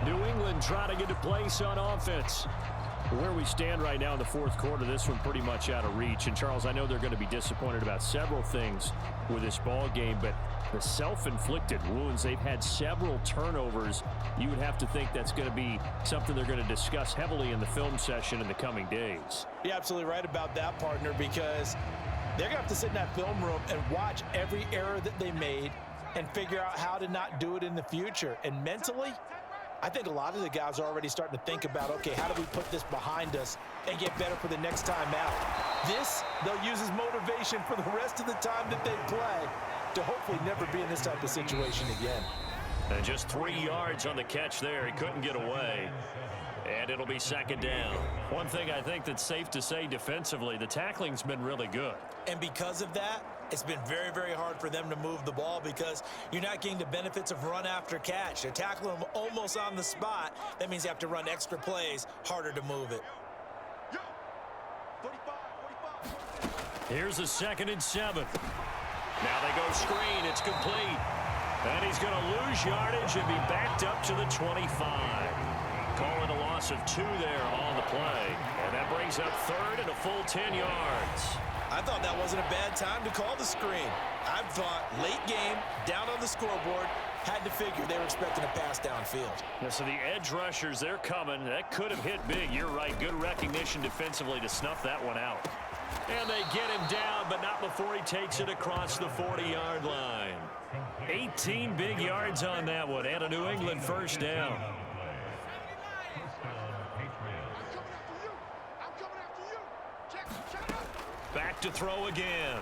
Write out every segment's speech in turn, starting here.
New England trying to get to place on offense. Where we stand right now in the fourth quarter, this one pretty much out of reach. And, Charles, I know they're going to be disappointed about several things with this ball game, but the self-inflicted wounds, they've had several turnovers. You would have to think that's going to be something they're going to discuss heavily in the film session in the coming days. You're absolutely right about that, partner, because they're going to have to sit in that film room and watch every error that they made and figure out how to not do it in the future. And mentally, I think a lot of the guys are already starting to think about, okay, how do we put this behind us and get better for the next time out? This, they'll use as motivation for the rest of the time that they play to hopefully never be in this type of situation again. And just 3 yards on the catch there. He couldn't get away. And it'll be second down. One thing I think that's safe to say defensively, the tackling's been really good. And because of that, it's been very, very hard for them to move the ball because you're not getting the benefits of run after catch. They're tackling them almost on the spot. That means you have to run extra plays, harder to move it. Here's a 2nd and 7. Now they go screen. It's complete. And he's going to lose yardage and be backed up to the 25. Call it a loss of 2 there on the play. And that brings up 3rd and a full 10 yards. I thought that wasn't a bad time to call the screen. I thought late game, down on the scoreboard, had to figure they were expecting a pass downfield. Yeah, so the edge rushers, they're coming. That could have hit big. You're right. Good recognition defensively to snuff that one out. And they get him down, but not before he takes it across the 40-yard line. 18 big yards on that one, and a New England first down. Back to throw again.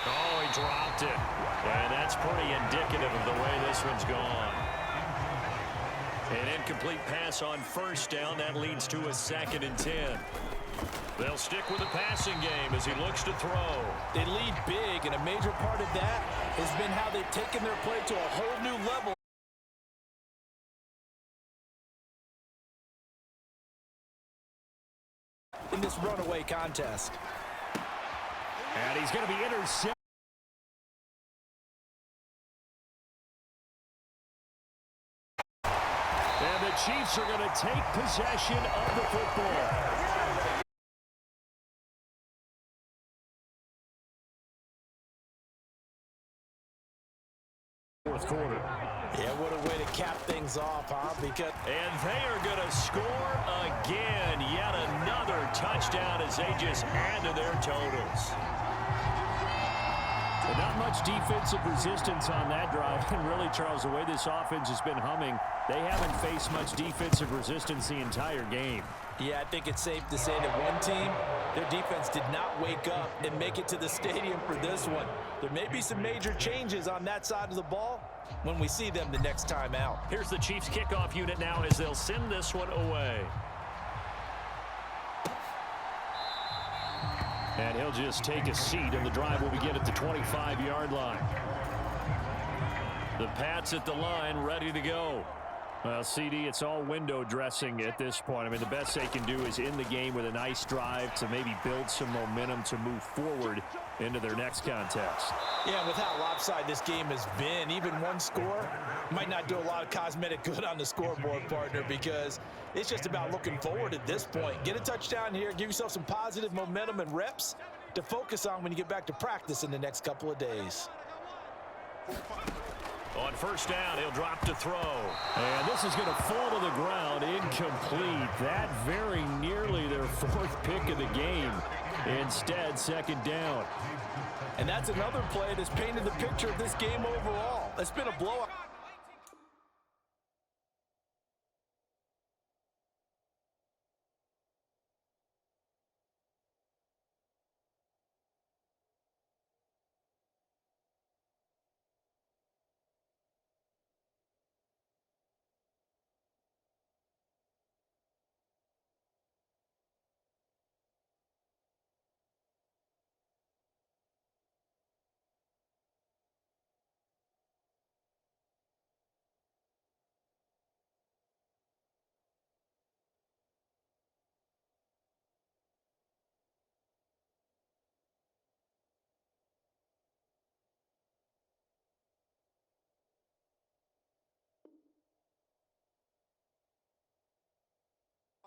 Oh, he dropped it. And that's pretty indicative of the way this one's gone. An incomplete pass on first down. That leads to a 2nd and 10. They'll stick with the passing game as he looks to throw. They lead big, and a major part of that has been how they've taken their play to a whole new level. In this runaway contest. And he's going to be intercepted. And the Chiefs are going to take possession of the football. Fourth quarter. Yeah, what a way to cap things off, huh? And they are going to score again. Yet another touchdown as they just add to their totals. But not much defensive resistance on that drive. And really, Charles, the way this offense has been humming, they haven't faced much defensive resistance the entire game. Yeah, I think it's safe to say that one team, their defense did not wake up and make it to the stadium for this one. There may be some major changes on that side of the ball when we see them the next time out. Here's the Chiefs kickoff unit now as they'll send this one away. And he'll just take a seat, and the drive will begin at the 25-yard line. The Pats at the line, ready to go. Well, CD, it's all window dressing at this point. I mean, the best they can do is in the game with a nice drive to maybe build some momentum to move forward into their next contest. Yeah, with how lopsided this game has been, even one score might not do a lot of cosmetic good on the scoreboard, partner, because it's just about looking forward at this point. Get a touchdown here, give yourself some positive momentum and reps to focus on when you get back to practice in the next couple of days. On first down, he'll drop to throw. And this is going to fall to the ground, incomplete. That very nearly their 4th pick of the game. Instead, 2nd down. And that's another play that's painted the picture of this game overall. It's been a blowout.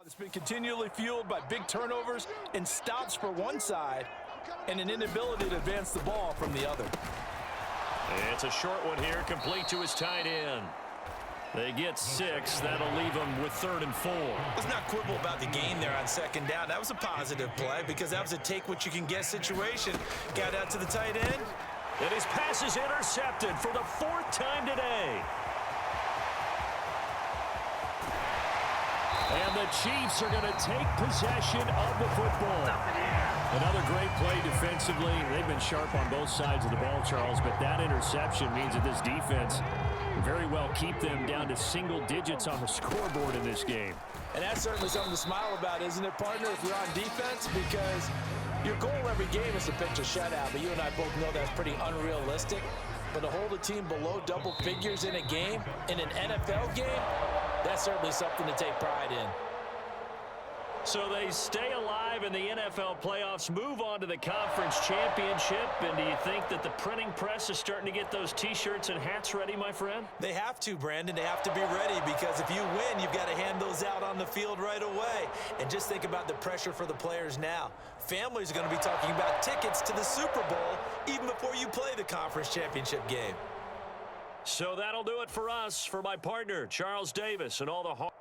It's been continually fueled by big turnovers and stops for one side and an inability to advance the ball from the other. It's a short one here, complete to his tight end. They get 6. That'll leave them with 3rd and 4. Let's not quibble about the gain there on 2nd down. That was a positive play because that was a take-what-you-can-get situation. Got out to the tight end. And his pass is intercepted for the 4th time today. And the Chiefs are going to take possession of the football. Another great play defensively. They've been sharp on both sides of the ball, Charles, but that interception means that this defense very well keep them down to single digits on the scoreboard in this game. And that's certainly something to smile about, isn't it, partner, if you're on defense? Because your goal every game is to pitch a shutout, but you and I both know that's pretty unrealistic. But to hold a team below double figures in a game, in an NFL game, that's certainly something to take pride in. So they stay alive in the NFL playoffs, move on to the conference championship. And do you think that the printing press is starting to get those T-shirts and hats ready, my friend? They have to, Brandon. They have to be ready because if you win, you've got to hand those out on the field right away. And just think about the pressure for the players now. Families are going to be talking about tickets to the Super Bowl even before you play the conference championship game. So that'll do it for us. For my partner, Charles Davis, and all the hard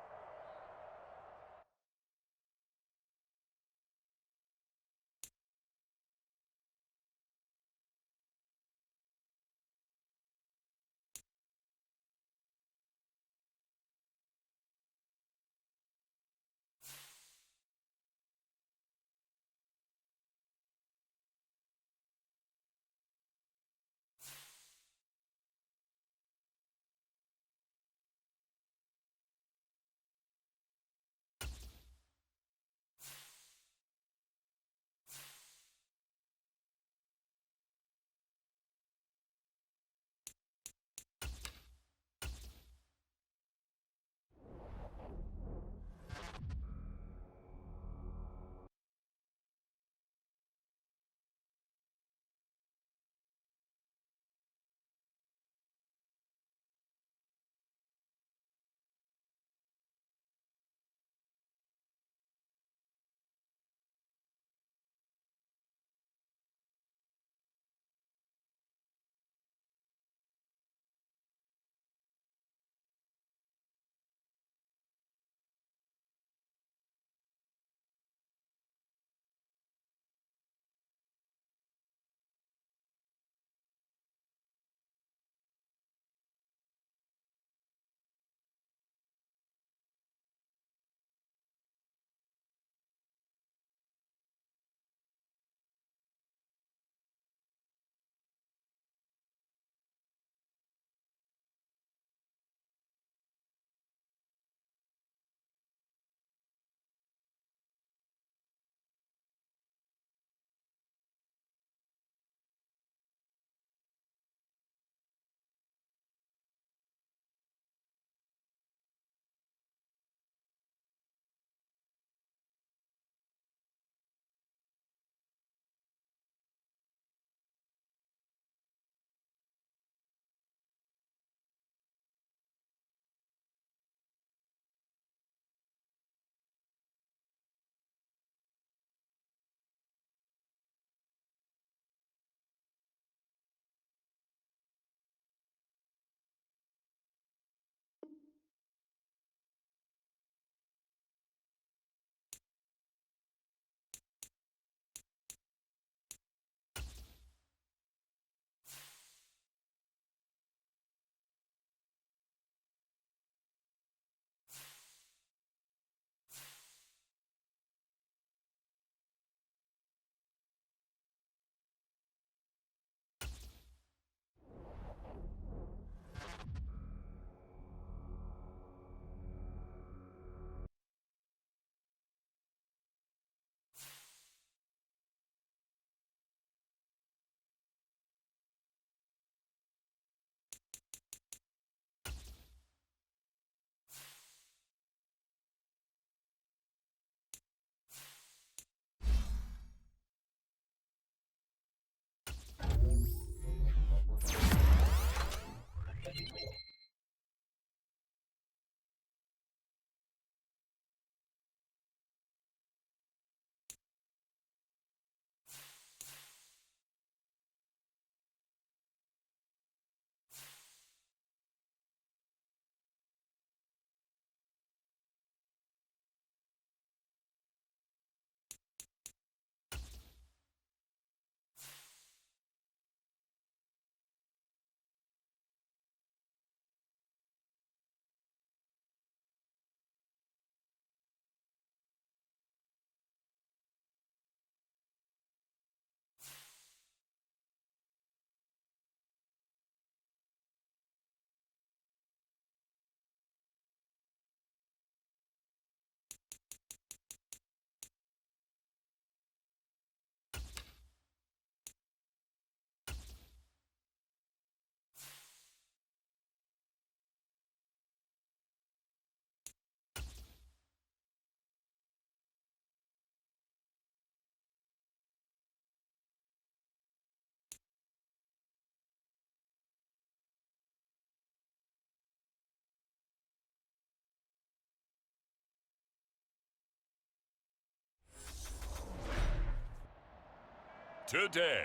today.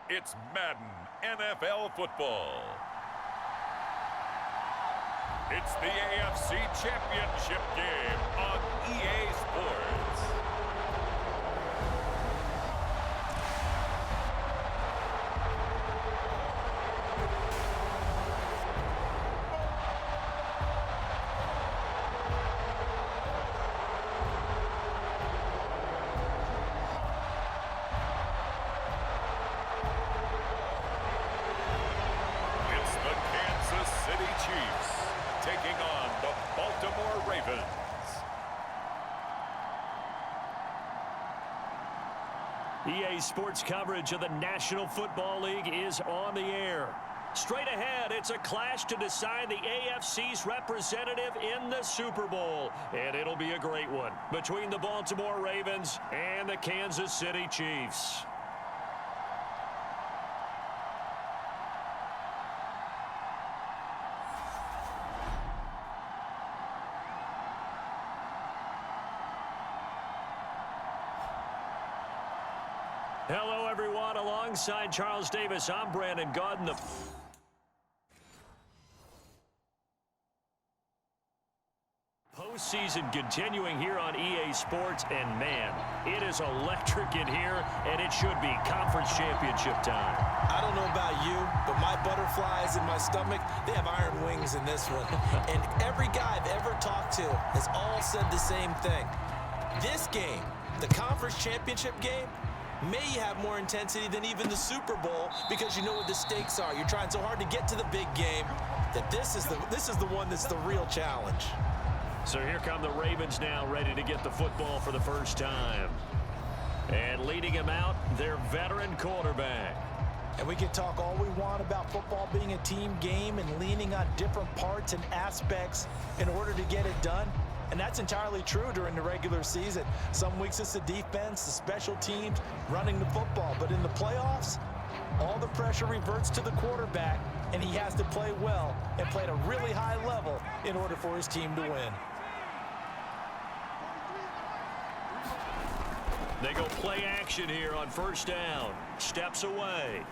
It's Madden NFL football. It's the AFC Championship game on EA Sports. Taking on the Baltimore Ravens. EA Sports coverage of the National Football League is on the air. Straight ahead, it's a clash to decide the AFC's representative in the Super Bowl. And it'll be a great one between the Baltimore Ravens and the Kansas City Chiefs. Hello, everyone. Alongside Charles Davis, I'm Brandon Gaudin. Postseason continuing here on EA Sports, and man, it is electric in here, and it should be conference championship time. I don't know about you, but my butterflies in my stomach, they have iron wings in this one. And every guy I've ever talked to has all said the same thing. This game, the conference championship game, may have more intensity than even the Super Bowl because you know what the stakes are. You're trying so hard to get to the big game that this is the one that's the real challenge. So here come the Ravens now, ready to get the football for the first time. And leading him out, their veteran quarterback. And we can talk all we want about football being a team game and leaning on different parts and aspects in order to get it done. And that's entirely true during the regular season. Some weeks it's the defense, the special teams, running the football. But in the playoffs, all the pressure reverts to the quarterback, and he has to play well and play at a really high level in order for his team to win. They go play action here on first down. Steps away.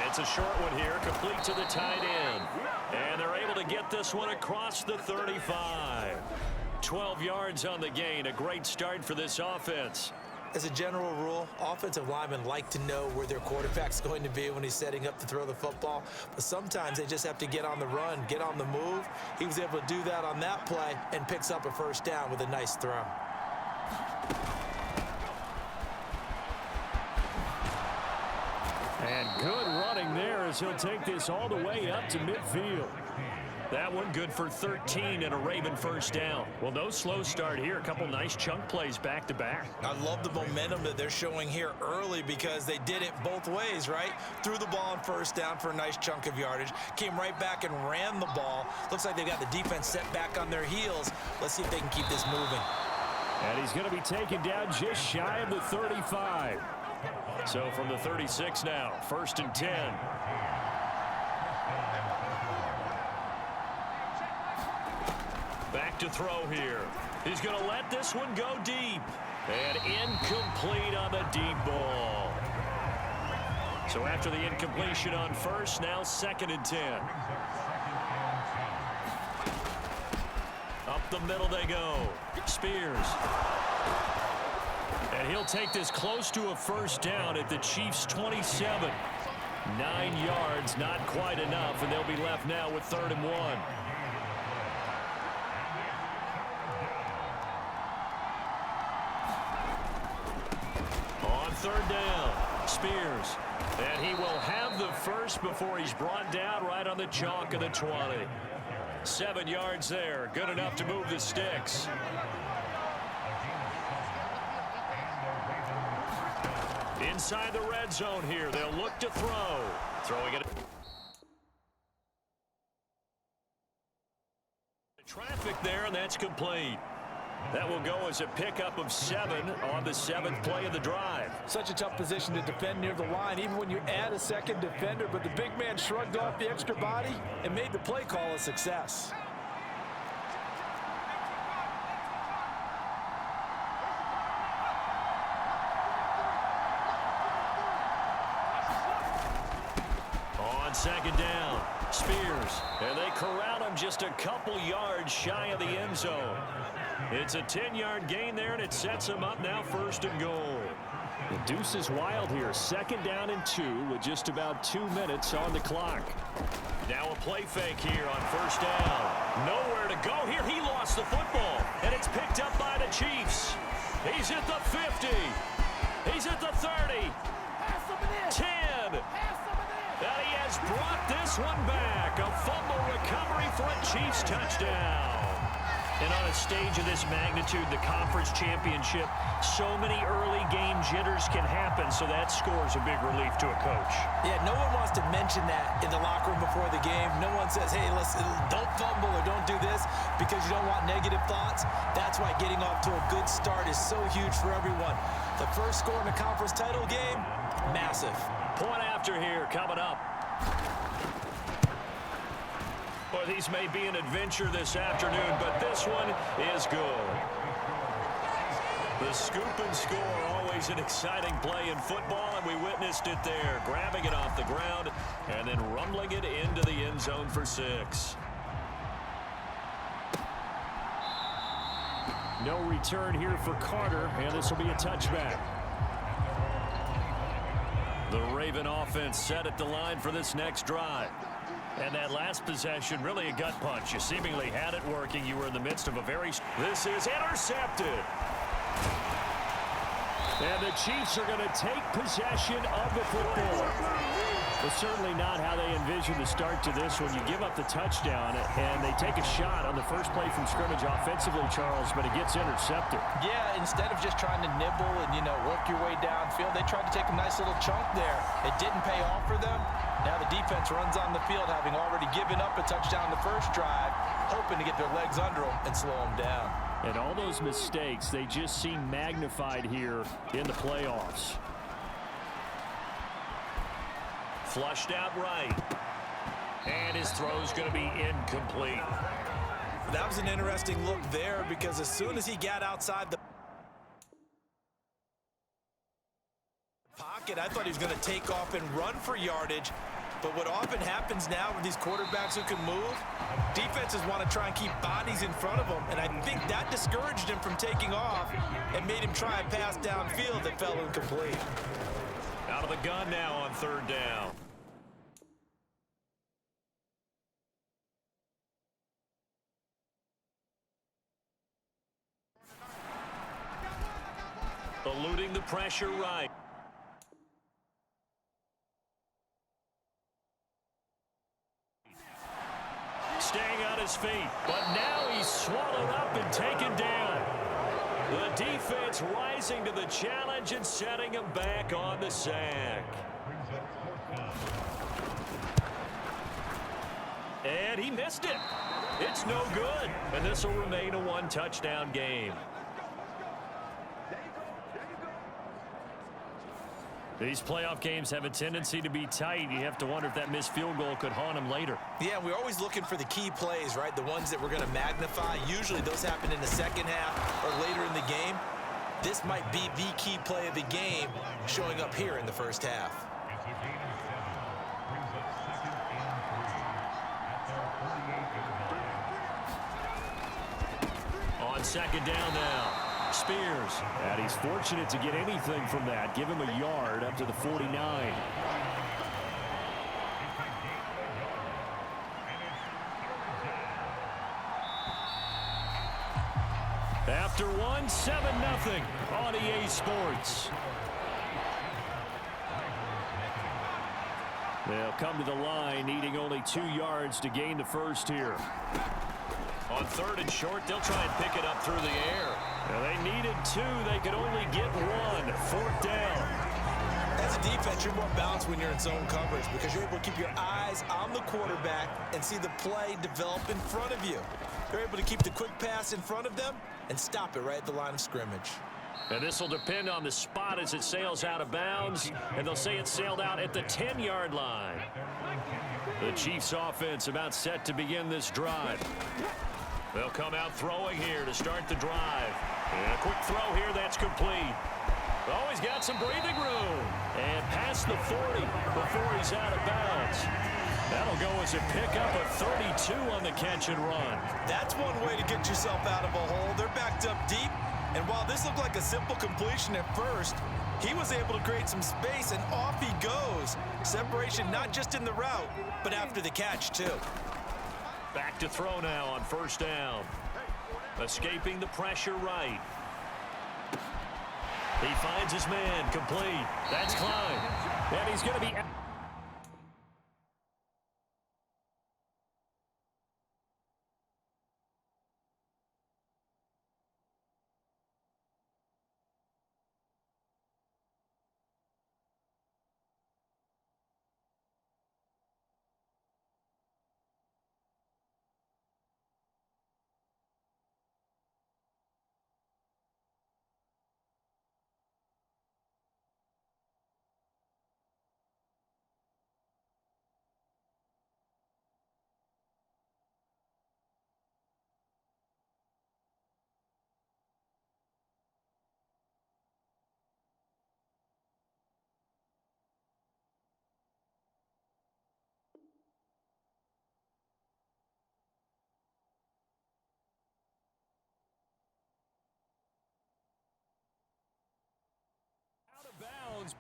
It's a short one here, complete to the tight end. And they're able to get this one across the 35. 12 yards on the gain. A great start for this offense. As a general rule, offensive linemen like to know where their quarterback's going to be when he's setting up to throw the football. But sometimes they just have to get on the run, get on the move. He was able to do that on that play and picks up a first down with a nice throw. And good running there as he'll take this all the way up to midfield. That one good for 13 and a Raven first down. Well, no slow start here. A couple nice chunk plays back-to-back. I love the momentum that they're showing here early because they did it both ways, right? Threw the ball on first down for a nice chunk of yardage. Came right back and ran the ball. Looks like they've got the defense set back on their heels. Let's see if they can keep this moving. And he's going to be taken down just shy of the 35. So from the 36 now, 1st and 10. Back to throw here. He's going to let this one go deep. And incomplete on the deep ball. So after the incompletion on first, now 2nd and 10. Up the middle they go. Spears. And he'll take this close to a first down at the Chiefs' 27. 9 yards, not quite enough, and they'll be left now with 3rd and 1. On 3rd down, Spears. And he will have the first before he's brought down right on the chalk of the 20. 7 yards there, good enough to move the sticks. Inside the red zone here, they'll look to throw. Throwing it. Traffic there, and that's complete. That will go as a pickup of 7 on the 7th play of the drive. Such a tough position to defend near the line, even when you add a second defender, but the big man shrugged off the extra body and made the play call a success. down. Spears, and they corral him just a couple yards shy of the end zone. It's a 10-yard gain there, and it sets him up now 1st and goal. The deuce is wild here. 2nd down and 2 with just about 2 minutes on the clock. Now a play fake here on 1st down. Nowhere to go here. He lost the football, and it's picked up by the Chiefs. He's at the 50. He's at the 30. 10. And he has brought this one back. A fumble recovery for a Chiefs touchdown. And on a stage of this magnitude, the conference championship, so many early game jitters can happen, so that scores a big relief to a coach. Yeah, no one wants to mention that in the locker room before the game. No one says, hey, listen, don't fumble or don't do this because you don't want negative thoughts. That's why getting off to a good start is so huge for everyone. The first score in the conference title game, massive. Point after here coming up. Well, these may be an adventure this afternoon, but this one is good. The scoop and score, always an exciting play in football, and we witnessed it there, grabbing it off the ground and then rumbling it into the end zone for 6. No return here for Carter, and this will be a touchback. The Raven offense set at the line for this next drive. And that last possession, really a gut punch. You seemingly had it working. You were in the midst of a very... This is intercepted. And the Chiefs are going to take possession of the football. But certainly not how they envisioned the start to this one. You give up the touchdown, and they take a shot on the first play from scrimmage offensively, Charles, but it gets intercepted. Yeah, instead of just trying to nibble and, work your way downfield, they tried to take a nice little chunk there. It didn't pay off for them. Now the defense runs on the field, having already given up a touchdown the first drive, hoping to get their legs under them and slow them down. And all those mistakes, they just seem magnified here in the playoffs. Flushed out right. And his throw's going to be incomplete. That was an interesting look there because as soon as he got outside the pocket, I thought he was going to take off and run for yardage. But what often happens now with these quarterbacks who can move, defenses want to try and keep bodies in front of them. And I think that discouraged him from taking off and made him try and pass downfield that fell incomplete. Out of the gun now on 3rd down. Eluding the pressure right. Staying on his feet, but now he's swallowed up and taken down. The defense rising to the challenge and setting him back on the sack. And he missed it. It's no good. And this will remain a 1-touchdown game. These playoff games have a tendency to be tight. You have to wonder if that missed field goal could haunt him later. Yeah, we're always looking for the key plays, right? The ones that we're going to magnify. Usually those happen in the second half or later in the game. This might be the key play of the game showing up here in the first half. On 2nd down now. Spears, and he's fortunate to get anything from that. Give him a yard up to the 49. After one, 7-0 on EA Sports. They'll come to the line, needing only 2 yards to gain the first here. On 3rd and short, they'll try and pick it up through the air. Now they needed 2. They could only get 1. 4th down. As a defense, you're more balanced when you're in zone coverage because you're able to keep your eyes on the quarterback and see the play develop in front of you. They're able to keep the quick pass in front of them and stop it right at the line of scrimmage. And this will depend on the spot as it sails out of bounds, and they'll say it sailed out at the 10-yard line. The Chiefs offense about set to begin this drive. They'll come out throwing here to start the drive. And a quick throw here, that's complete. Oh, he's got some breathing room. And past the 40 before he's out of bounds. That'll go as a pickup of 32 on the catch and run. That's one way to get yourself out of a hole. They're backed up deep, and while this looked like a simple completion at first, he was able to create some space, and off he goes. Separation not just in the route, but after the catch, too. Back to throw now on first down. Escaping the pressure right. He finds his man, complete. That's Klein. And he's going to be... Out of bounds.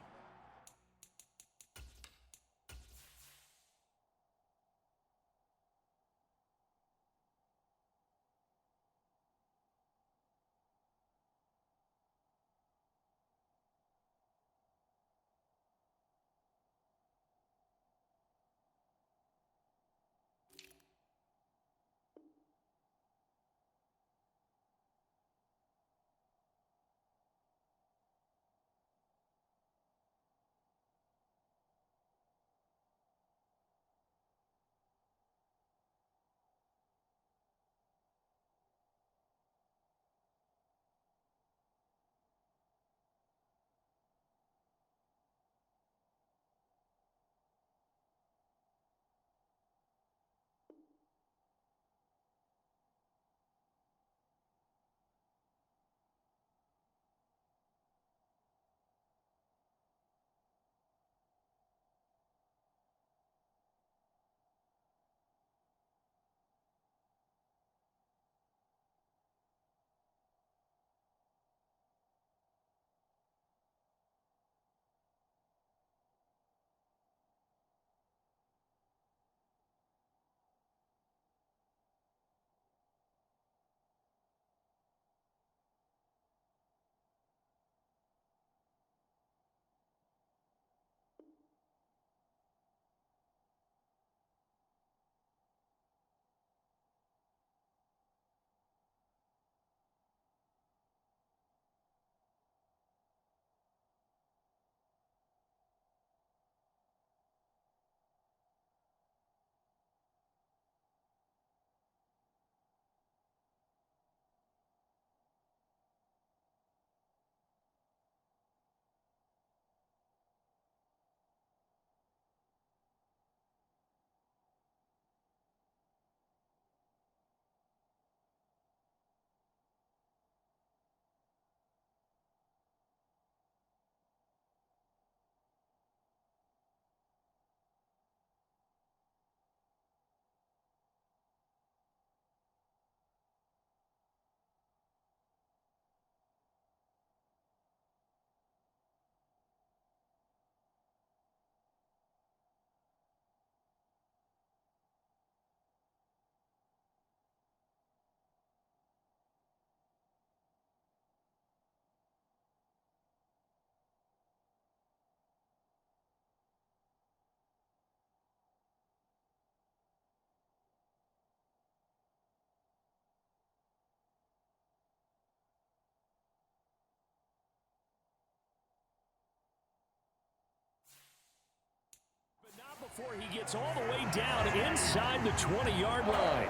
Before he gets all the way down inside the 20-yard line.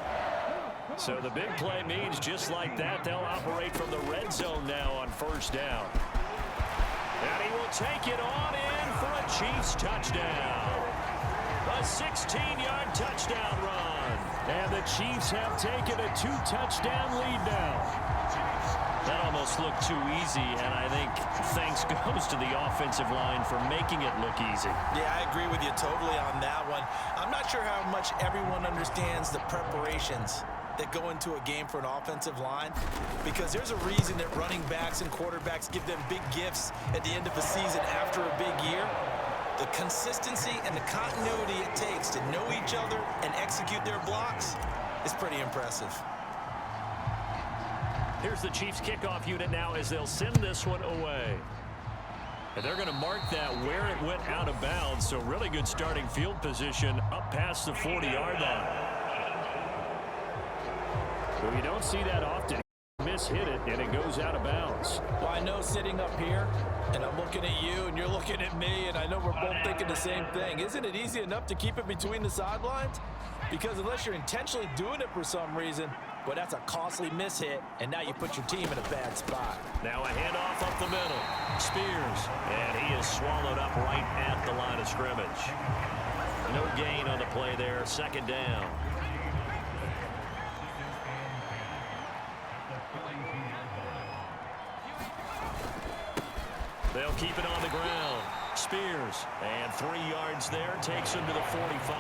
So the big play means just like that, they'll operate from the red zone now on first down. And he will take it on in for a Chiefs touchdown. A 16-yard touchdown run. And the Chiefs have taken a 2-touchdown lead now. That almost looked too easy, and I think thanks goes to the offensive line for making it look easy. Yeah, I agree with you totally on that one. I'm not sure how much everyone understands the preparations that go into a game for an offensive line, because there's a reason that running backs and quarterbacks give them big gifts at the end of the season after a big year. The consistency and the continuity it takes to know each other and execute their blocks is pretty impressive. Here's the Chiefs kickoff unit now as they'll send this one away. And they're going to mark that where it went out of bounds, so really good starting field position up past the 40-yard line. But we don't see that often. Miss-hit it, and it goes out of bounds. Well, I know sitting up here, and I'm looking at you, and you're looking at me, and I know we're both thinking the same thing. Isn't it easy enough to keep it between the sidelines? Because unless you're intentionally doing it for some reason, well, that's a costly miss-hit, and now you put your team in a bad spot. Now a handoff up the middle. Spears, and he is swallowed up right at the line of scrimmage. No gain on the play there, second down. They'll keep it on the ground. Spears, and 3 yards there, takes him to the 45.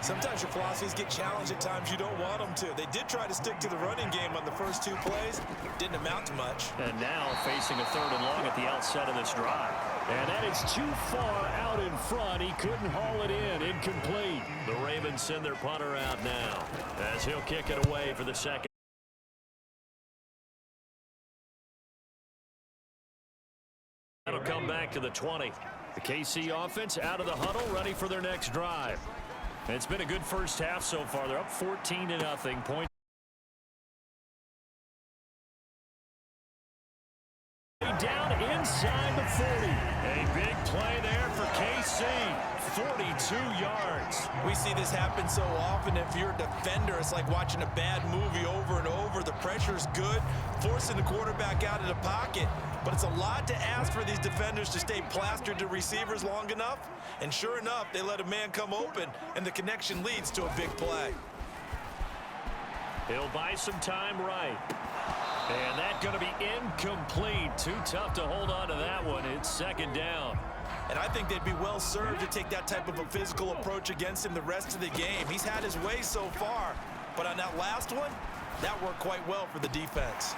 Sometimes your philosophies get challenged at times you don't want them to. They did try to stick to the running game on the first 2 plays. Didn't amount to much. And now facing a 3rd and long at the outset of this drive. And that is too far out in front. He couldn't haul it in. Incomplete. The Ravens send their punter out now as he'll kick it away for the second. That'll come back to the 20. The KC offense out of the huddle, ready for their next drive. And it's been a good first half so far. They're up 14-0. Point down inside the 40. A big play there for KC. 42 yards. We see this happen so often. If you're a defender, it's like watching a bad movie over and over. The pressure's good, forcing the quarterback out of the pocket. But it's a lot to ask for these defenders to stay plastered to receivers long enough. And sure enough, they let a man come open, and the connection leads to a big play. He'll buy some time right. And that's going to be incomplete. Too tough to hold on to that one. It's second down. And I think they'd be well served to take that type of a physical approach against him the rest of the game. He's had his way so far. But on that last one, that worked quite well for the defense.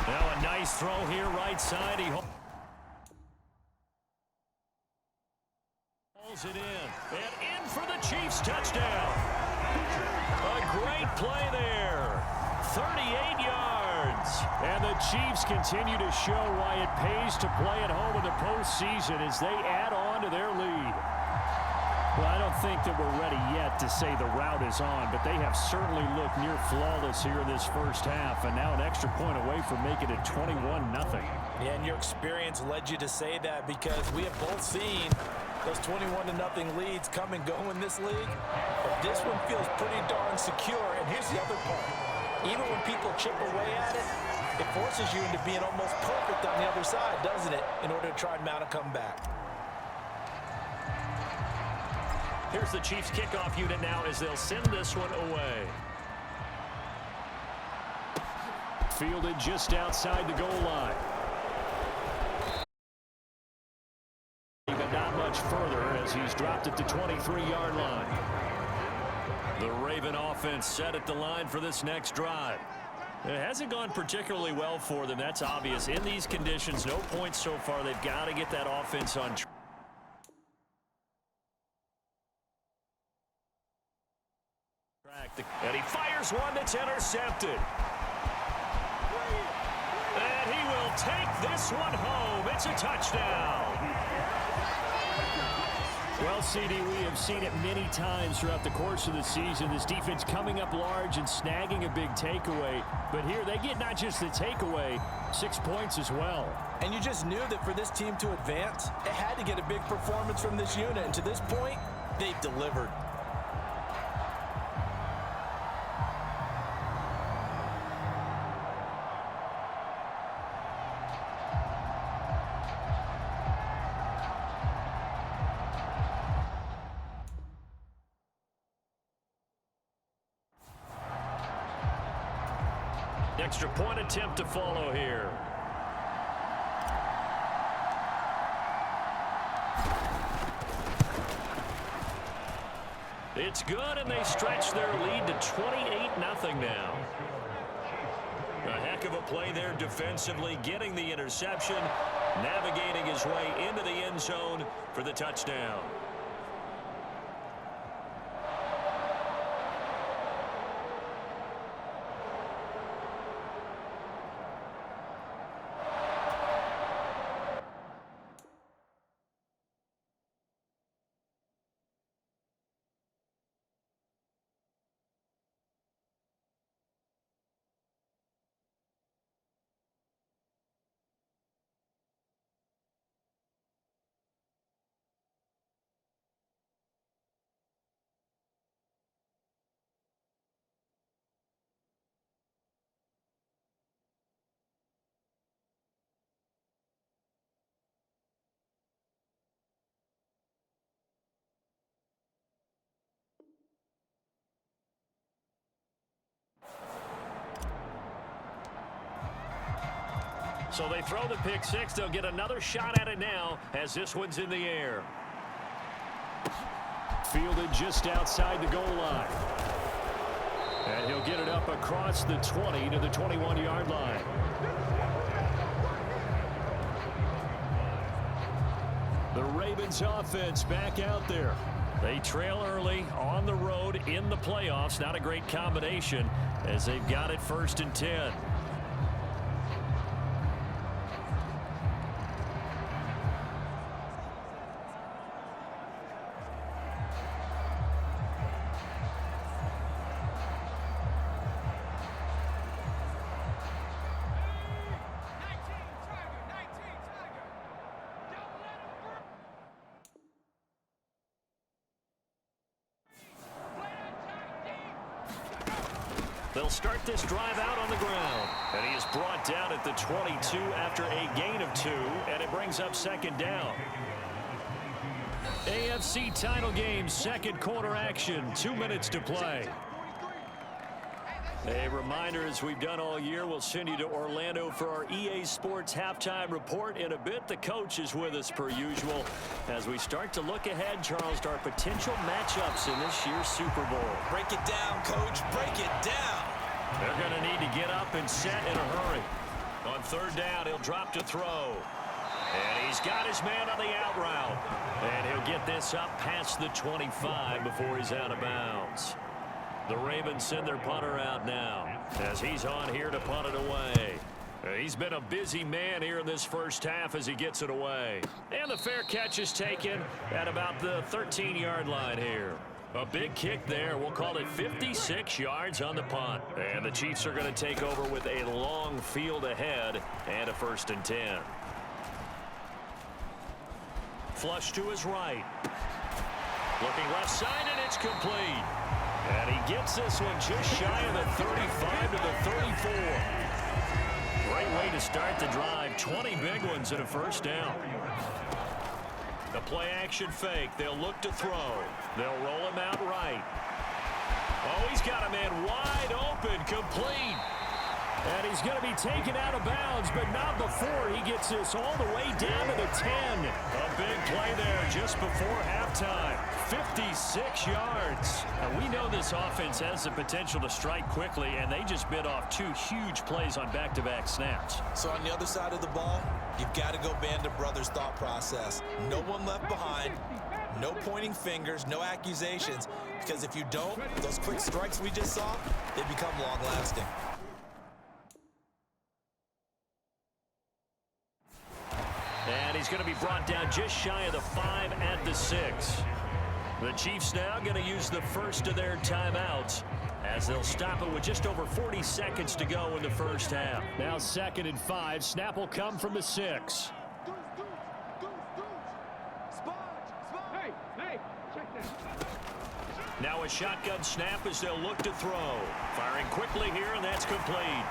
Now a nice throw here right side. He hauls it in. And in for the Chiefs touchdown. A great play there. 38 yards. And the Chiefs continue to show why it pays to play at home in the postseason as they add on to their lead. Well, I don't think that we're ready yet to say the route is on, but they have certainly looked near flawless here in this first half, and now an extra point away from making it 21-0. Yeah, and your experience led you to say that, because we have both seen those 21-0 leads come and go in this league. But this one feels pretty darn secure, and here's the other part. Even when people chip away at it, it forces you into being almost perfect on the other side, doesn't it, in order to try and mount a comeback. Here's the Chiefs kickoff unit now as they'll send this one away. Fielded just outside the goal line. But not much further as he's dropped it to 23-yard line. The Raven offense set at the line for this next drive. It hasn't gone particularly well for them. That's obvious. In these conditions, no points so far. They've got to get that offense on track. And he fires one that's intercepted. And he will take this one home. It's a touchdown. Well, CD, we have seen it many times throughout the course of the season. This defense coming up large and snagging a big takeaway. But here they get not just the takeaway, 6 points as well. And you just knew that for this team to advance, it had to get a big performance from this unit. And to this point, they've delivered. extra point attempt to follow here. It's good, and they stretch their lead to 28-0 now. A heck of a play there defensively, getting the interception, navigating his way into the end zone for the touchdown. So they throw the pick six. They'll get another shot at it now as this one's in the air. Fielded just outside the goal line. And he'll get it up across the 20 to the 21-yard line. The Ravens offense back out there. They trail early on the road in the playoffs. Not a great combination as they've got it 1st and 10. They'll start this drive out on the ground. And he is brought down at the 22 after a gain of 2. And it brings up 2nd down. AFC title game, 2nd quarter action. 2 minutes to play. A reminder, as we've done all year, we'll send you to Orlando for our EA Sports halftime report in a bit. The coach is with us per usual as we start to look ahead, Charles, to our potential matchups in this year's Super Bowl. Break it down, Coach. Break it down. They're going to need to get up and set in a hurry. On 3rd down, he'll drop to throw. And he's got his man on the out route. And he'll get this up past the 25 before he's out of bounds. The Ravens send their punter out now as he's on here to punt it away. He's been a busy man here in this first half as he gets it away. And the fair catch is taken at about the 13-yard line here. A big kick there. We'll call it 56 yards on the punt. And the Chiefs are going to take over with a long field ahead and a 1st and 10. Flush to his right. Looking left side, and it's complete. And he gets this one just shy of the 35 to the 34. Great way to start the drive. 20 big ones and a 1st down. The play action fake. They'll look to throw. They'll roll him out right. Oh, he's got a man wide open, complete. And he's going to be taken out of bounds, but not before he gets this all the way down to the 10. A big play there just before halftime. 56 yards. And we know this offense has the potential to strike quickly, and they just bit off 2 huge plays on back-to-back snaps. So on the other side of the ball, you've got to go Band of Brothers thought process. No one left behind. No pointing fingers, no accusations. Because if you don't, those quick strikes we just saw, they become long-lasting. And he's going to be brought down just shy of the 5 at the 6. The Chiefs now going to use the first of their timeouts as they'll stop it with just over 40 seconds to go in the first half. Now 2nd and 5. Snap will come from the 6. Now a shotgun snap as they'll look to throw. Firing quickly here, and that's complete.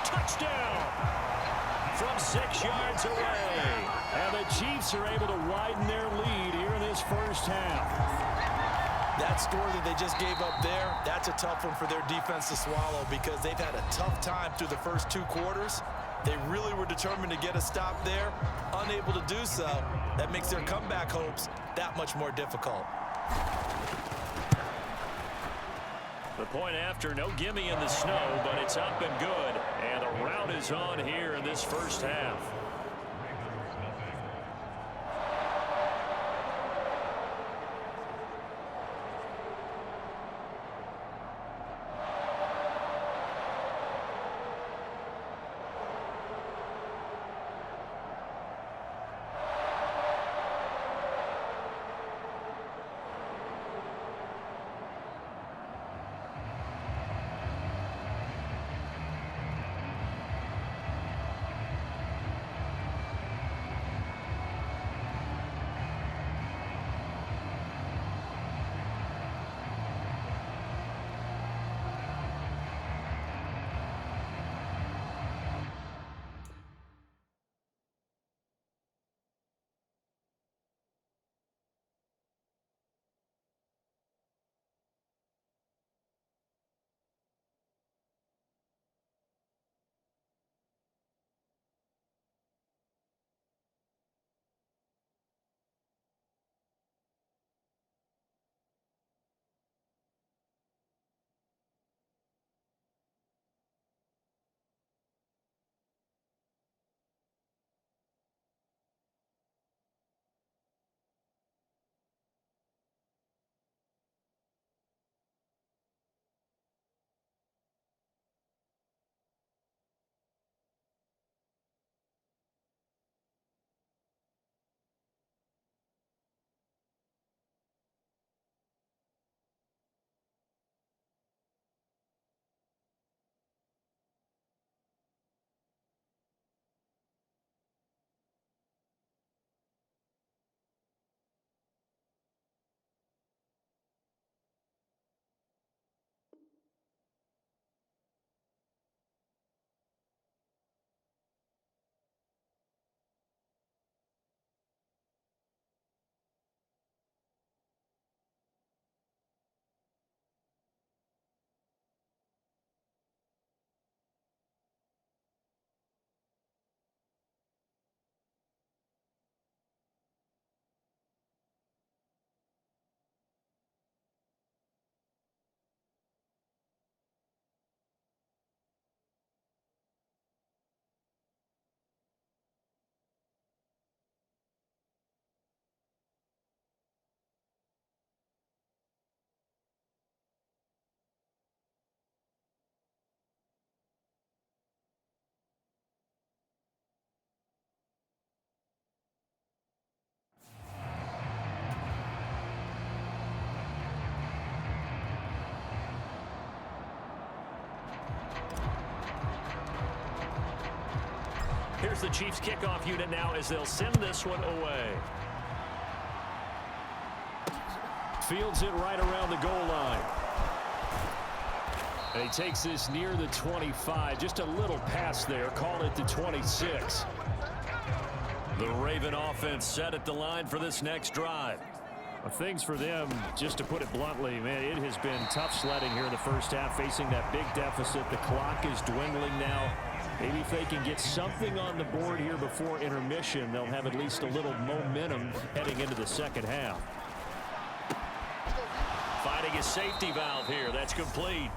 Touchdown! From 6 yards away. And the Chiefs are able to widen their lead here in this first half. That score that they just gave up there, that's a tough one for their defense to swallow because they've had a tough time through the first 2 quarters. They really were determined to get a stop there, unable to do so. That makes their comeback hopes that much more difficult. The point after, no gimme in the snow, but it's up and good. And the rout is on here in this first half. Here's the Chiefs kickoff unit now as they'll send this one away. Fields it right around the goal line. And he takes this near the 25. Just a little pass there. Call it the 26. The Raven offense set at the line for this next drive. Things for them, just to put it bluntly, man, it has been tough sledding here in the first half, facing that big deficit. The clock is dwindling now. Maybe if they can get something on the board here before intermission, they'll have at least a little momentum heading into the second half. Finding a safety valve here. That's complete.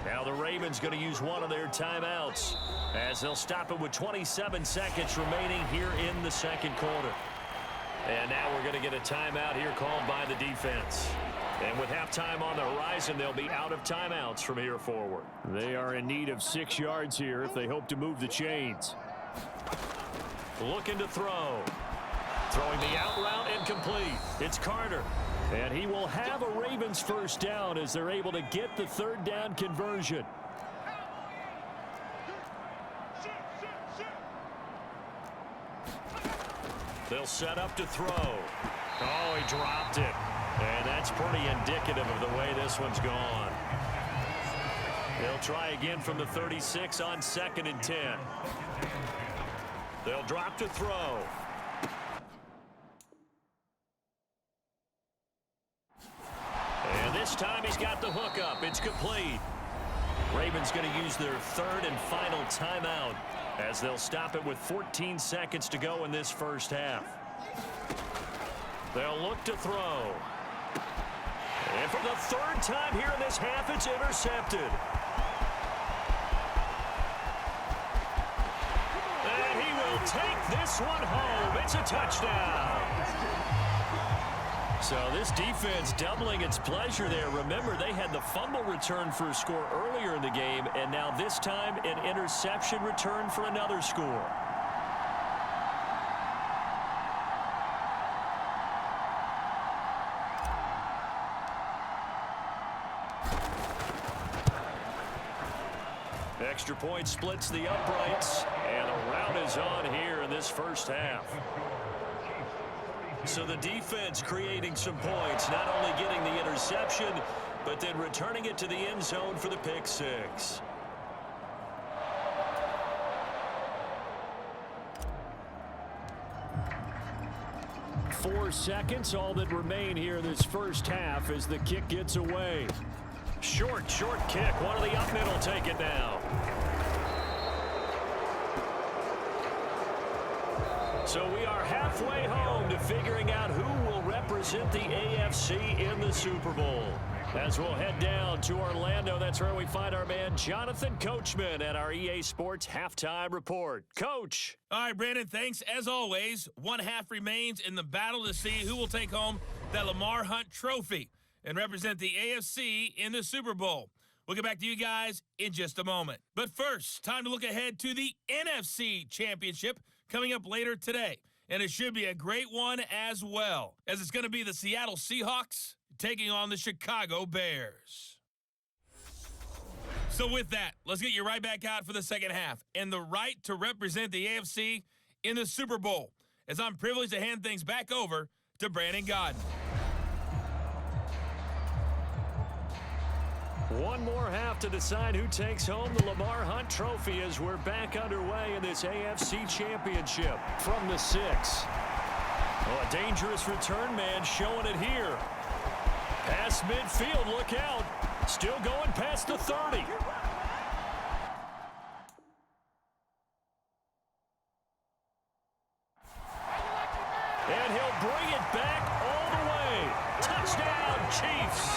Now the Ravens going to use one of their timeouts as they'll stop it with 27 seconds remaining here in the second quarter. And now we're going to get a timeout here called by the defense. And with halftime on the horizon, they'll be out of timeouts from here forward. They are in need of 6 yards here if they hope to move the chains. Looking to throw. Throwing the out route incomplete. It's Carter. And he will have a Ravens first down as they're able to get the third down conversion. They'll set up to throw. Oh, he dropped it. And that's pretty indicative of the way this one's gone. They'll try again from the 36 on 2nd and 10. They'll drop to throw. this time he's got the hook up. It's complete. Ravens going to use their third and final timeout as they'll stop it with 14 seconds to go in this first half. They'll look to throw. And for the third time here in this half, it's intercepted. And he will take this one home. It's a touchdown. So this defense doubling its pleasure there. Remember, they had the fumble return for a score earlier in the game, and now this time an interception return for another score. Extra point splits the uprights, and a rout is on here in this first half. So the defense creating some points, not only getting the interception, but then returning it to the end zone for the pick six. Four seconds, all that remain here this first half as the kick gets away. Short kick. One of the up middle take it now. So we are halfway home to figuring out who will represent the AFC in the Super Bowl. As we'll head down to Orlando, that's where we find our man Jonathan Coachman at our EA Sports Halftime Report. Coach. All right, Brandon, thanks. As always, one half remains in the battle to see who will take home that Lamar Hunt trophy and represent the AFC in the Super Bowl. We'll get back to you guys in just a moment. But first, time to look ahead to the NFC Championship coming up later today. And it should be a great one as well, as it's going to be the Seattle Seahawks taking on the Chicago Bears. So with that, let's get you right back out for the second half and the right to represent the AFC in the Super Bowl, as I'm privileged to hand things back over to Brandon Gaudin. One more half to decide who takes home the Lamar Hunt Trophy as we're back underway in this AFC Championship from the 6. Oh, a dangerous return man showing it here. Past midfield, look out. Still going past the 30. And he'll bring it back all the way. Touchdown, Chiefs.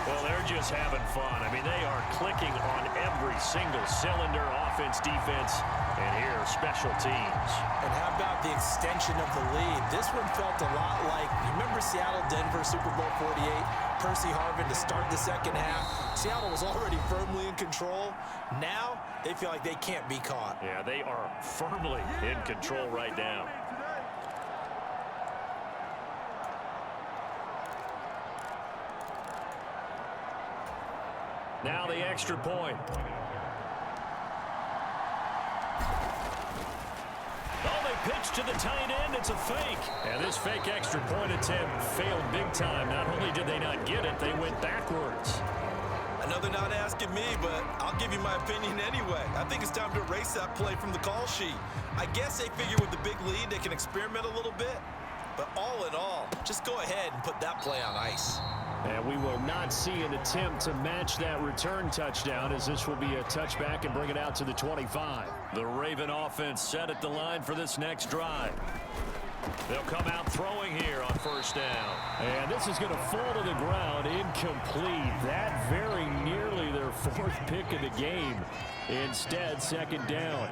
Well, they're just having fun. I mean, they are clicking on every single cylinder, offense, defense, and here, special teams. And how about the extension of the lead? This one felt a lot like, you remember Seattle-Denver Super Bowl 48? Percy Harvin to start the second half. Seattle was already firmly in control. Now, they feel like they can't be caught. Yeah, they are firmly in control right now. Now the extra point. Oh, they pitch to the tight end. It's a fake. And this fake extra point attempt failed big time. Not only did they not get it, they went backwards. I know they're not asking me, but I'll give you my opinion anyway. I think it's time to erase that play from the call sheet. I guess they figure with the big lead, they can experiment a little bit. But all in all, just go ahead and put that play on ice. And we will not see an attempt to match that return touchdown, as this will be a touchback and bring it out to the 25. The Raven offense set at the line for this next drive. They'll come out throwing here on first down. And this is going to fall to the ground incomplete. That very nearly their fourth pick of the game. Instead, second down.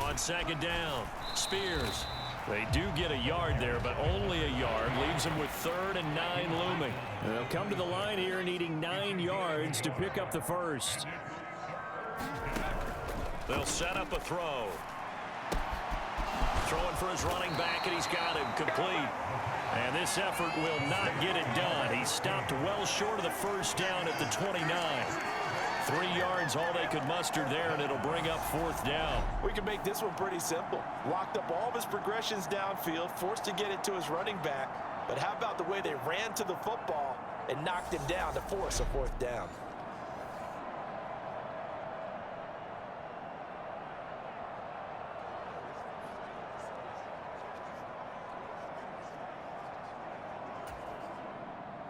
On second down, Spears. They do get a yard there, but only a yard. Leaves them with 3rd and 9 looming. And they'll come to the line here needing 9 yards to pick up the first. They'll set up a throw. Throwing for his running back, and he's got him complete. And this effort will not get it done. He stopped well short of the first down at the 29. 3 yards, all they could muster there, and it'll bring up 4th down. We can make this one pretty simple. Locked up all of his progressions downfield, forced to get it to his running back. But how about the way they ran to the football and knocked him down to force a 4th down?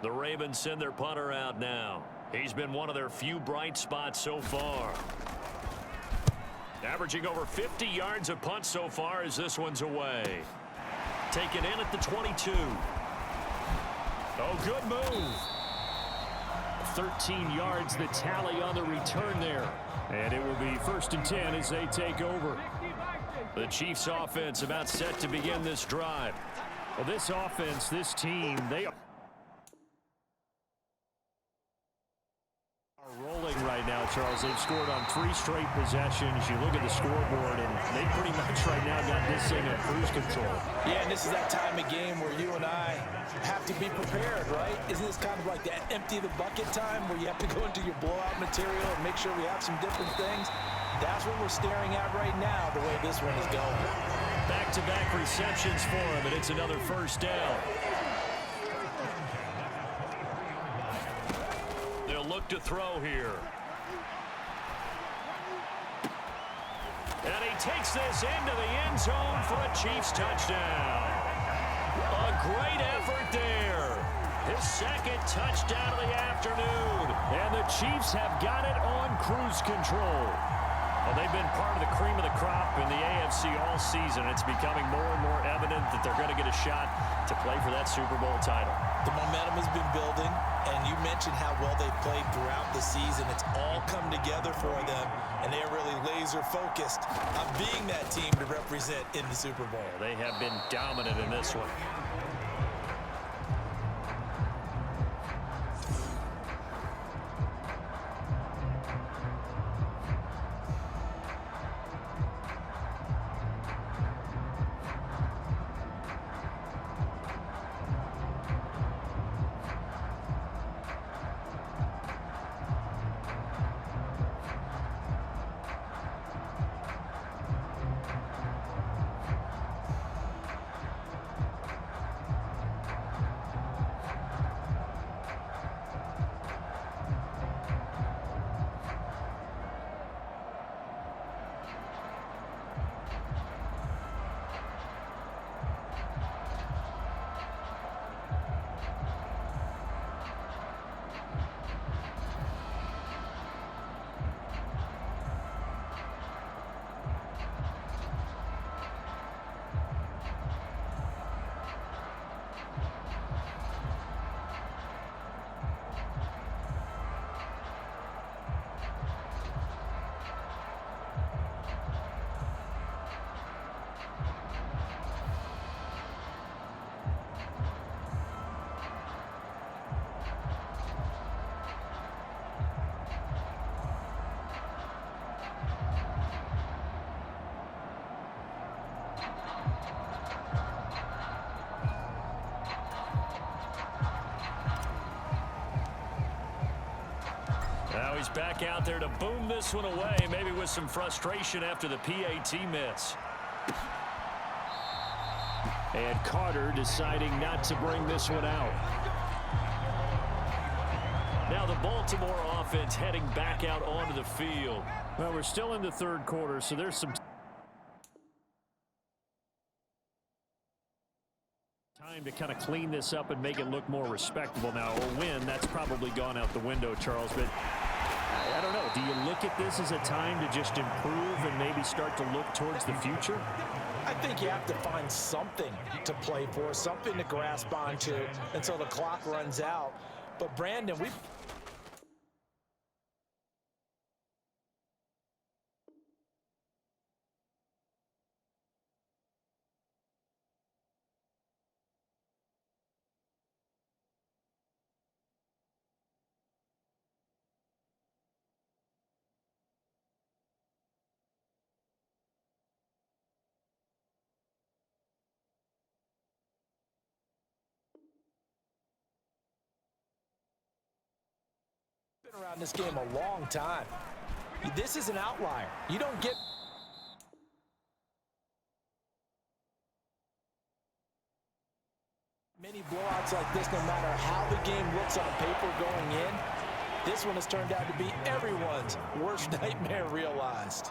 The Ravens send their punter out now. He's been one of their few bright spots so far. Averaging over 50 yards a punt so far as this one's away. Taken in at the 22. Oh, good move. 13 yards the tally on the return there. And it will be 1st and 10 as they take over. The Chiefs offense about set to begin this drive. Well, this offense, this team, they are rolling right now, Charles. They've scored on 3 straight possessions. You look at the scoreboard, and they pretty much right now got this thing in cruise control. Yeah, and this is that time of game where you and I have to be prepared, right? Isn't this kind of like that empty the bucket time where you have to go into your blowout material and make sure we have some different things? That's what we're staring at right now, the way this one is going. Back-to-back receptions for him, and it's another 1st down. They'll look to throw here. And he takes this into the end zone for a Chiefs touchdown. A great effort there. His 2nd touchdown of the afternoon. And the Chiefs have got it on cruise control. Well, they've been part of the cream of the crop in the AFC all season. It's becoming more and more evident that they're going to get a shot to play for that Super Bowl title. The momentum has been building, and you mentioned how well they've played throughout the season. It's all come together for them, and they're really laser focused on being that team to represent in the Super Bowl. They have been dominant in this one. Now he's back out there to boom this one away, maybe with some frustration after the PAT miss. And Carter deciding not to bring this one out. Now the Baltimore offense heading back out onto the field. Well, we're still in the 3rd quarter, so there's some time to kind of clean this up and make it look more respectable. Now, a win, that's probably gone out the window, Charles, but I don't know. Do you look at this as a time to just improve and maybe start to look towards the future? I think you have to find something to play for, something to grasp onto until the clock runs out. But, Brandon, we've been around this game a long time. This is an outlier. You don't get many blowouts like this no matter how the game looks on paper going in. This one has turned out to be everyone's worst nightmare realized.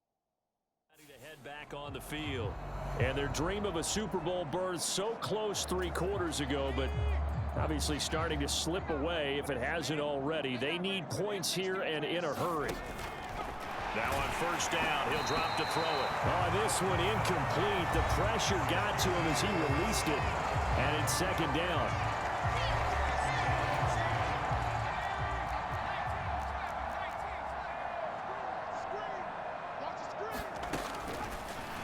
head back on the field. And their dream of a Super Bowl berth so close 3 quarters ago, but obviously starting to slip away if it hasn't already. They need points here and in a hurry. Now on first down, he'll drop to throw it. Oh, this one incomplete. The pressure got to him as he released it. And it's second down.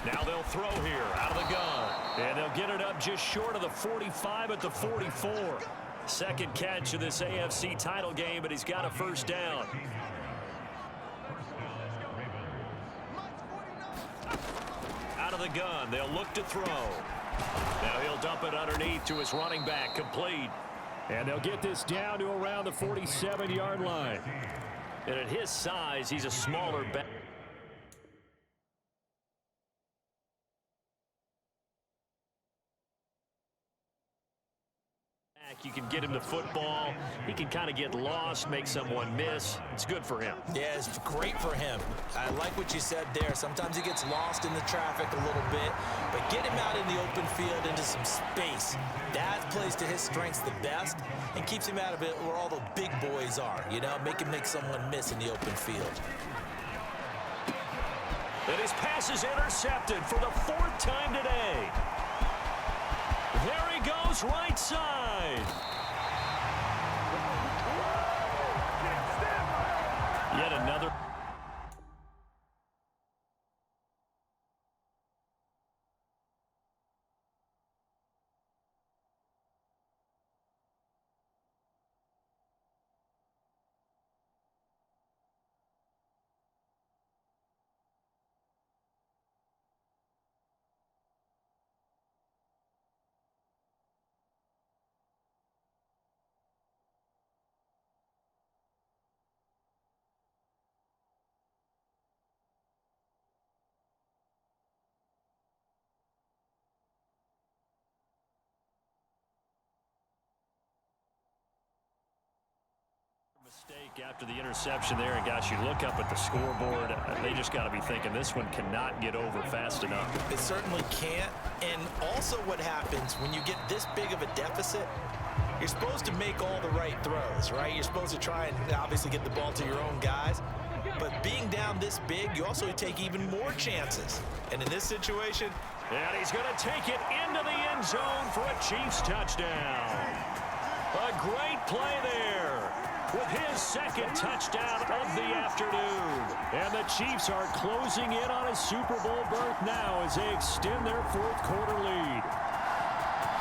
Now they'll throw here out of the gun. And they'll get it up just short of the 45 at the 44. Second catch of this AFC title game, but he's got a first down. Out of the gun, they'll look to throw. Now he'll dump it underneath to his running back, complete. And they'll get this down to around the 47-yard line. And at his size, he's a smaller back. You can get him the football. He can kind of get lost, make someone miss. It's good for him. Yeah, it's great for him. I like what you said there. Sometimes he gets lost in the traffic a little bit, but get him out in the open field into some space. That plays to his strengths the best and keeps him out of it where all the big boys are, you know, make someone miss in the open field. And his pass is intercepted for the 4th time today. There he goes, right side. Yet another. Mistake after the interception there, and gosh, you look up at the scoreboard, they just got to be thinking this one cannot get over fast enough. It certainly can't. And also what happens when you get this big of a deficit, you're supposed to make all the right throws, right? You're supposed to try and obviously get the ball to your own guys. But being down this big, you also take even more chances. And in this situation, and he's going to take it into the end zone for a Chiefs touchdown. A great play there with his second touchdown of the afternoon. And the Chiefs are closing in on a Super Bowl berth now as they extend their 4th quarter lead.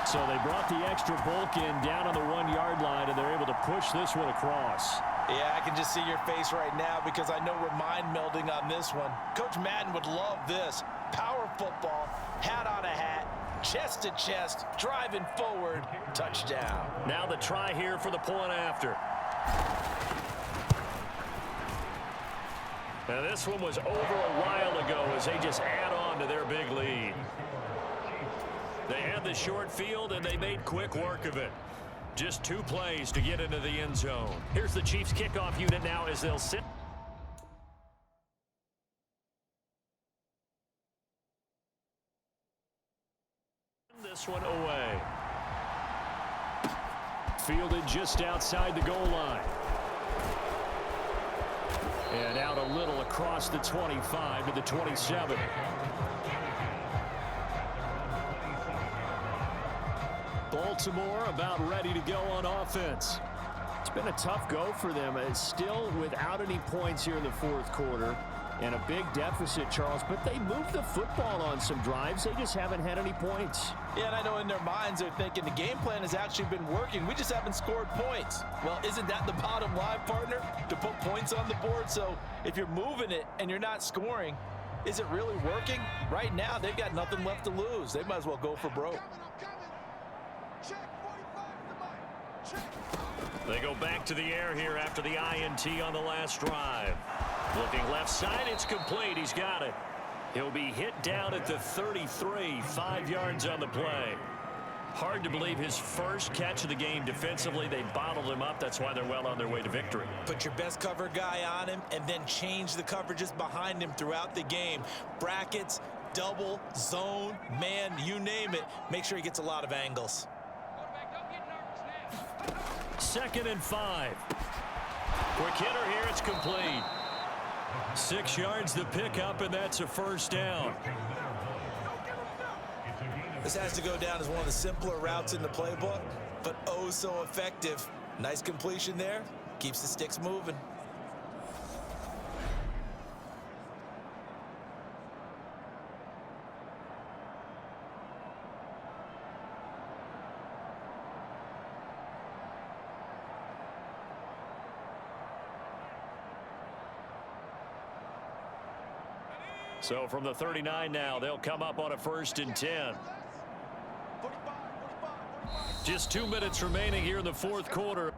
So they brought the extra bulk in down on the 1-yard line, and they're able to push this one across. yeah, I can just see your face right now because I know we're mind melding on this one. Coach Madden would love this. Power football, hat on a hat, chest to chest, driving forward, touchdown. Now the try here for the point after. Now this one was over a while ago as they just add on to their big lead. They had the short field and they made quick work of it. Just 2 plays to get into the end zone. Here's the Chiefs kickoff unit now as they'll sit. This one away. Fielded just outside the goal line. And out a little across the 25 to the 27. Baltimore about ready to go on offense. It's been a tough go for them. It's still without any points here in the 4th quarter. And a big deficit, Charles, but they moved the football on some drives. They just haven't had any points. Yeah, and I know in their minds they're thinking the game plan has actually been working. We just haven't scored points. Well, isn't that the bottom line, partner? To put points on the board. So if you're moving it and you're not scoring, is it really working? Right now, they've got nothing left to lose. They might as well go for broke. They go back to the air here after the INT on the last drive. Looking left side, it's complete. He's got it. He'll be hit down at the 33, 5 yards on the play. Hard to believe his first catch of the game defensively. They bottled him up. That's why they're well on their way to victory. Put your best cover guy on him and then change the coverages behind him throughout the game. Brackets, double, zone, man, you name it. Make sure he gets a lot of angles. 2nd and 5. Quick hitter here, it's complete. 6 yards the pickup, and that's a first down. This has to go down as one of the simpler routes in the playbook, but oh so effective. Nice completion there. Keeps the sticks moving. So from the 39 now, they'll come up on a 1st and 10. Just 2 minutes remaining here in the 4th quarter.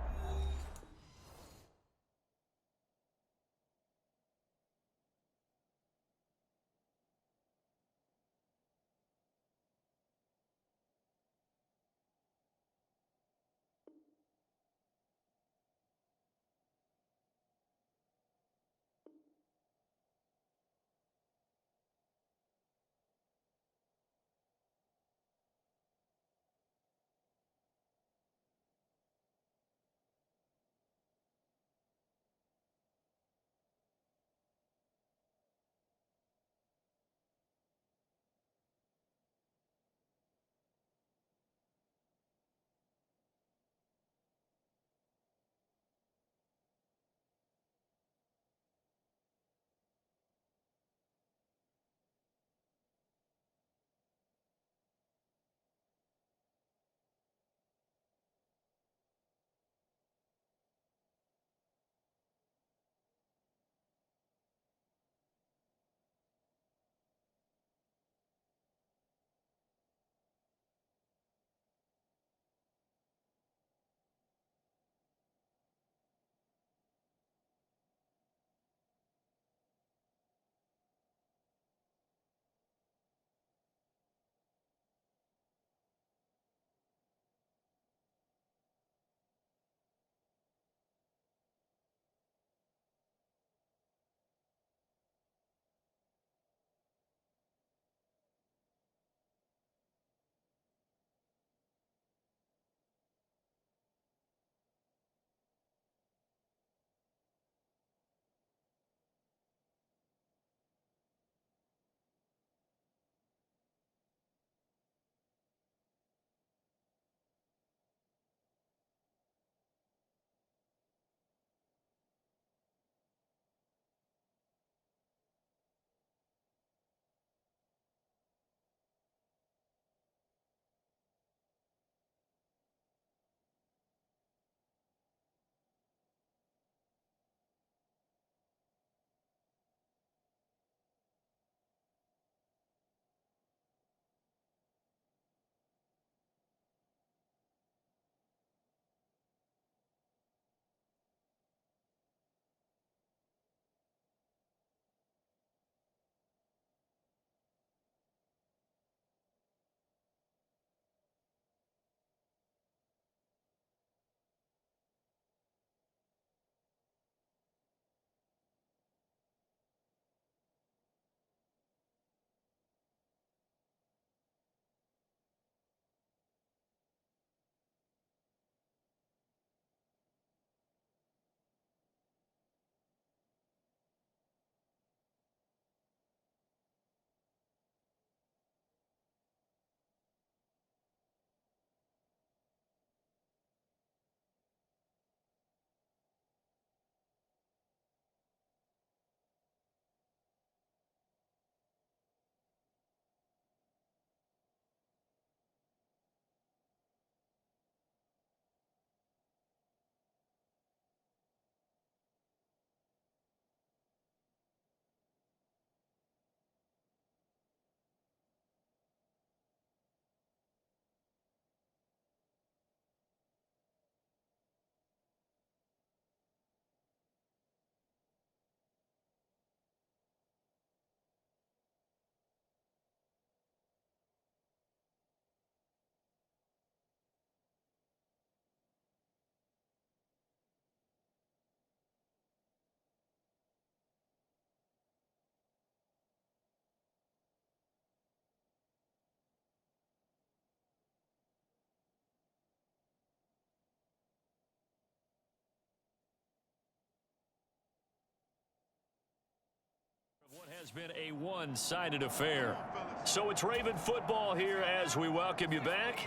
has been a one-sided affair. So it's Raven football here as we welcome you back.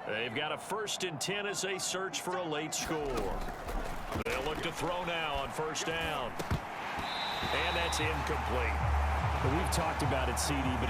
They've got a 1st and 10 as they search for a late score. They'll look to throw now on 1st down. And that's incomplete. We've talked about it, CD, but